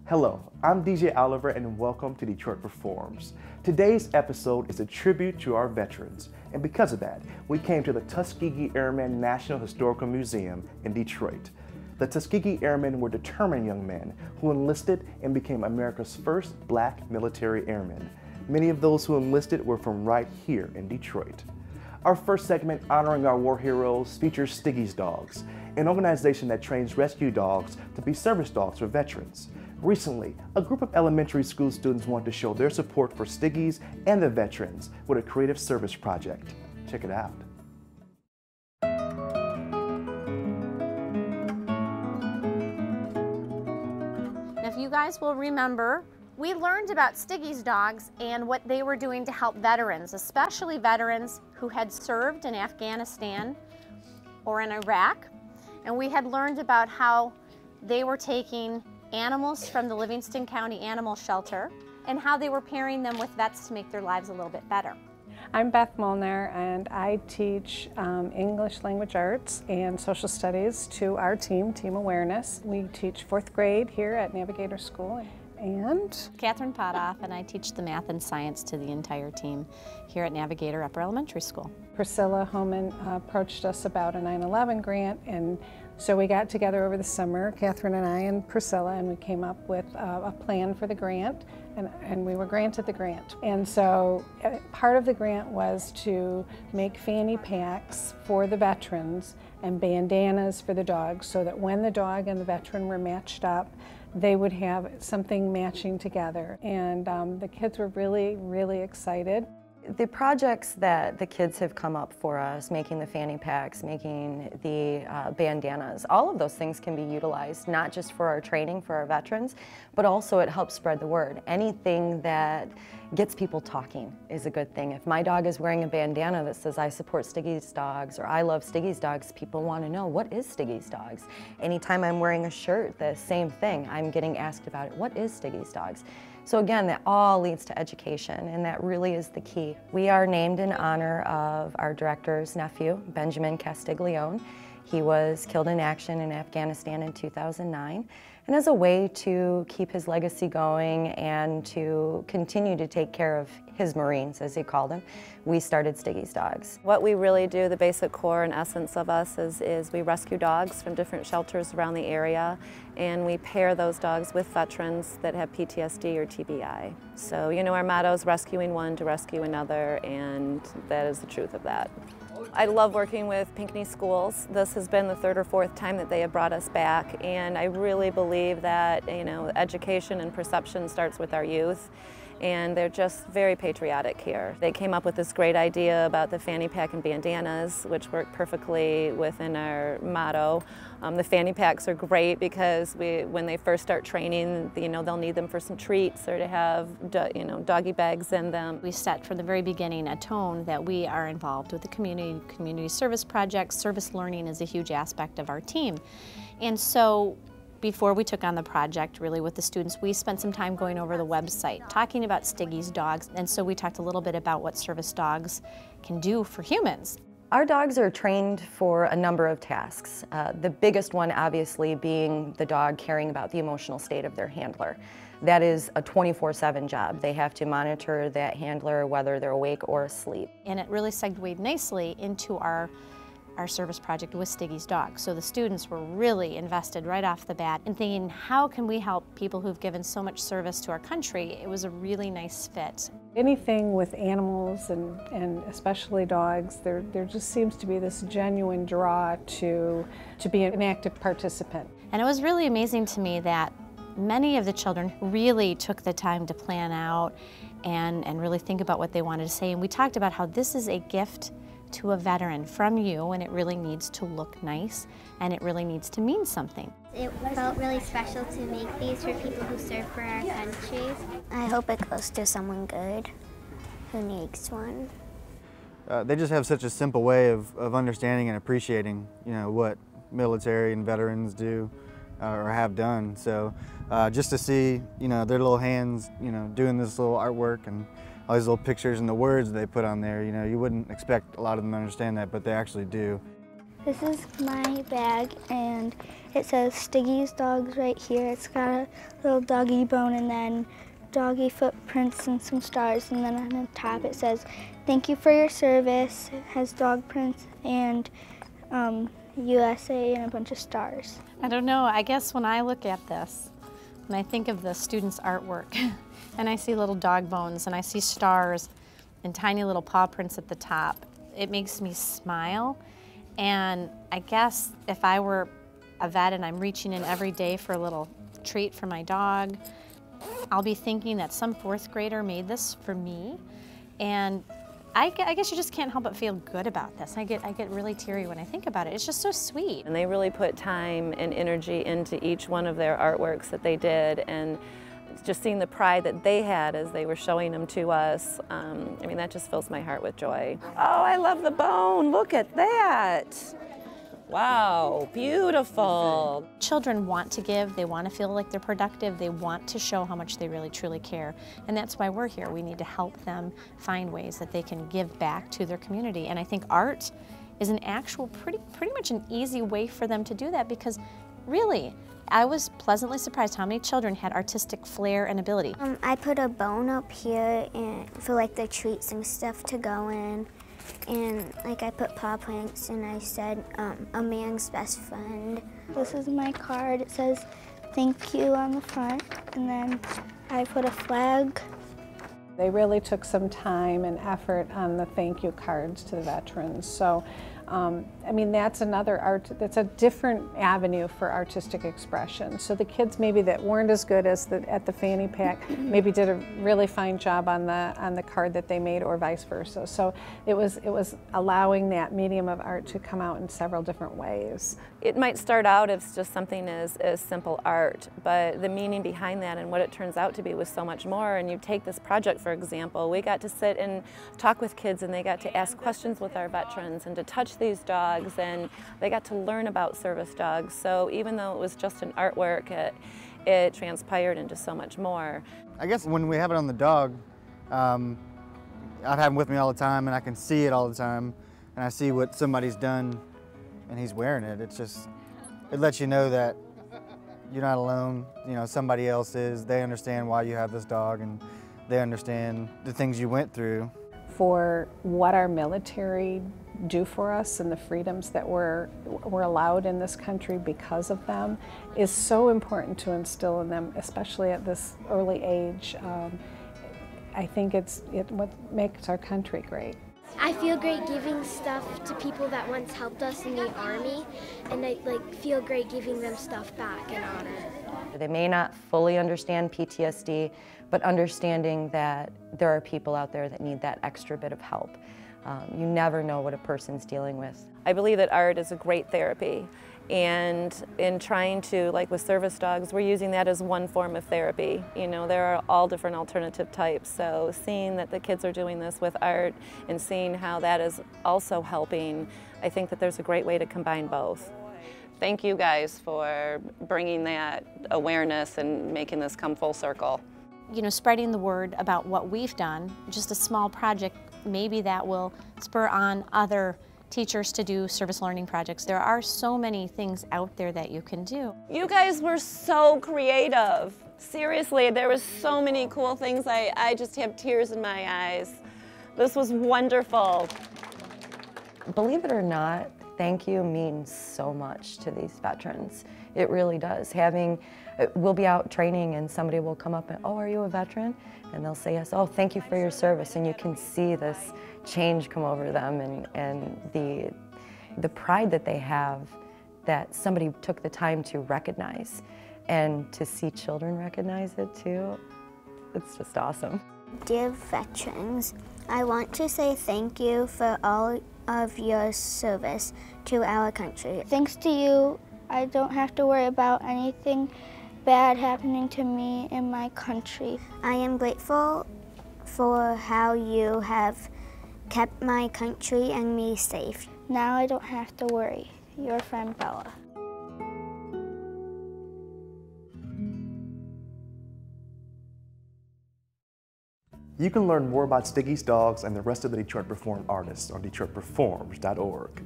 Hello, I'm DJ Oliver and welcome to Detroit Performs. Today's episode is a tribute to our veterans, and because of that, we came to the Tuskegee Airmen National Historical Museum in Detroit. The Tuskegee Airmen were determined young men who enlisted and became America's first black military airmen. Many of those who enlisted were from right here in Detroit. Our first segment honoring our war heroes features Stiggy's Dogs, an organization that trains rescue dogs to be service dogs for veterans. Recently, a group of elementary school students wanted to show their support for Stiggy's and the veterans with a creative service project. Check it out. Now, if you guys will remember, we learned about Stiggy's Dogs and what they were doing to help veterans, especially veterans who had served in Afghanistan or in Iraq. And we had learned about how they were taking animals from the Livingston County Animal Shelter and how they were pairing them with vets to make their lives a little bit better. I'm Beth Molnar, and I teach English language arts and social studies to our team, Team Awareness. We teach 4th grade here at Navigator School. And Catherine Potoff, and I teach the math and science to the entire team here at Navigator Upper Elementary School. Priscilla Homan approached us about a 9/11 grant, and so we got together over the summer, Catherine and I and Priscilla, and we came up with a plan for the grant, and we were granted the grant. And so part of the grant was to make fanny packs for the veterans and bandanas for the dogs, so that when the dog and the veteran were matched up, they would have something matching together. And the kids were really, really excited. The projects that the kids have come up for us, making the fanny packs, making the bandanas, all of those things can be utilized, not just for our training for our veterans, but also it helps spread the word. Anything that gets people talking is a good thing. If my dog is wearing a bandana that says I support Stiggy's Dogs or I love Stiggy's Dogs, people want to know, what is Stiggy's Dogs? Anytime I'm wearing a shirt, the same thing, I'm getting asked about it. What is Stiggy's Dogs? So again, that all leads to education, and that really is the key. We are named in honor of our director's nephew, Benjamin Castiglione. He was killed in action in Afghanistan in 2009. And as a way to keep his legacy going and to continue to take care of his Marines, as he called them, we started Stiggy's Dogs. What we really do, the basic core and essence of us, is we rescue dogs from different shelters around the area, and we pair those dogs with veterans that have PTSD or TBI. So, you know, our motto is rescuing one to rescue another, and that is the truth of that. I love working with Pinckney schools. This has been the 3rd or 4th time that they have brought us back, and I really believe that, you know, education and perception starts with our youth, and they're just very patriotic here. They came up with this great idea about the fanny pack and bandanas, which work perfectly within our motto. The fanny packs are great because when they first start training, you know, they'll need them for some treats or to have, you know, doggy bags in them. We set from the very beginning a tone that we are involved with the community service projects. Service learning is a huge aspect of our team. And so before we took on the project, really with the students, we spent some time going over the website, talking about Stiggy's Dogs, and so we talked a little bit about what service dogs can do for humans. Our dogs are trained for a number of tasks. The biggest one obviously being the dog caring about the emotional state of their handler. That is a 24/7 job. They have to monitor that handler whether they're awake or asleep. And it really segued nicely into our service project with Stiggy's Dogs. So the students were really invested right off the bat in thinking, how can we help people who've given so much service to our country? It was a really nice fit. Anything with animals and especially dogs, there just seems to be this genuine draw to be an active participant. And it was really amazing to me that many of the children really took the time to plan out and really think about what they wanted to say. And we talked about how this is a gift to a veteran from you, and it really needs to look nice, and it really needs to mean something. It felt really special to make these for people who serve for our countries. I hope it goes to someone good who needs one. They just have such a simple way of understanding and appreciating, you know, what military and veterans do or have done. So just to see, you know, their little hands, you know, doing this little artwork and all these little pictures and the words they put on there, you know, you wouldn't expect a lot of them to understand that, but they actually do. This is my bag, and it says Stiggy's Dogs right here. It's got a little doggy bone and then doggy footprints and some stars, and then on the top it says, "Thank you for your service." It has dog prints and USA and a bunch of stars. I don't know, I guess when I look at this, and I think of the students' artwork, and I see little dog bones, and I see stars, and tiny little paw prints at the top, it makes me smile. And I guess if I were a vet and I'm reaching in every day for a little treat for my dog, I'll be thinking that some 4th grader made this for me. And I guess you just can't help but feel good about this. I get really teary when I think about it. It's just so sweet. And they really put time and energy into each one of their artworks that they did, and just seeing the pride that they had as they were showing them to us, I mean, that just fills my heart with joy. Oh, I love the bone. Look at that. Wow, beautiful. Children want to give, they want to feel like they're productive, they want to show how much they really truly care. And that's why we're here. We need to help them find ways that they can give back to their community. And I think art is an actual, pretty much an easy way for them to do that, because really, I was pleasantly surprised how many children had artistic flair and ability. I put a bone up here and for like the treats and stuff to go in. And like I put paw prints and I said, a man's best friend. This is my card. It says thank you on the front, and then I put a flag. They really took some time and effort on the thank you cards to the veterans. So, I mean, that's that's a different avenue for artistic expression. So the kids maybe that weren't as good as at the fanny pack maybe did a really fine job on the card that they made, or vice versa. So it was allowing that medium of art to come out in several different ways. It might start out as just something as simple art, but the meaning behind that and what it turns out to be was so much more. And you take this project, for example, we got to sit and talk with kids, and they got to ask questions with our veterans and to touch these dogs, and they got to learn about service dogs. So even though it was just an artwork, it transpired into so much more. I guess when we have it on the dog, I'd have him with me all the time, and I can see it all the time, and I see what somebody's done and he's wearing it. It lets you know that you're not alone. You know, somebody else is. They understand why you have this dog, and they understand the things you went through. For what our military do for us and the freedoms that we're allowed in this country because of them is so important to instill in them, especially at this early age. I think it's what makes our country great. I feel great giving stuff to people that once helped us in the Army, and I feel great giving them stuff back in honor. They may not fully understand PTSD, but understanding that there are people out there that need that extra bit of help. You never know what a person's dealing with. I believe that art is a great therapy, and in trying to, like with service dogs, we're using that as one form of therapy. You know, there are all different alternative types, so seeing that the kids are doing this with art and seeing how that is also helping, I think that there's a great way to combine both. Thank you guys for bringing that awareness and making this come full circle. You know, spreading the word about what we've done, just a small project, maybe that will spur on other teachers to do service learning projects. There are so many things out there that you can do. You guys were so creative. Seriously, there was so many cool things. I just have tears in my eyes. This was wonderful. Believe it or not, thank you means so much to these veterans. It really does. We'll be out training and somebody will come up and, oh, are you a veteran? And they'll say yes, oh, thank you for your service. And you can see this change come over them, and the pride that they have that somebody took the time to recognize, and to see children recognize it too, it's just awesome. Dear veterans, I want to say thank you for all of your service to our country. Thanks to you, I don't have to worry about anything bad happening to me in my country. I am grateful for how you have kept my country and me safe. Now I don't have to worry. Your friend Bella. You can learn more about Stiggy's dogs and the rest of the Detroit Perform artists on DetroitPerforms.org.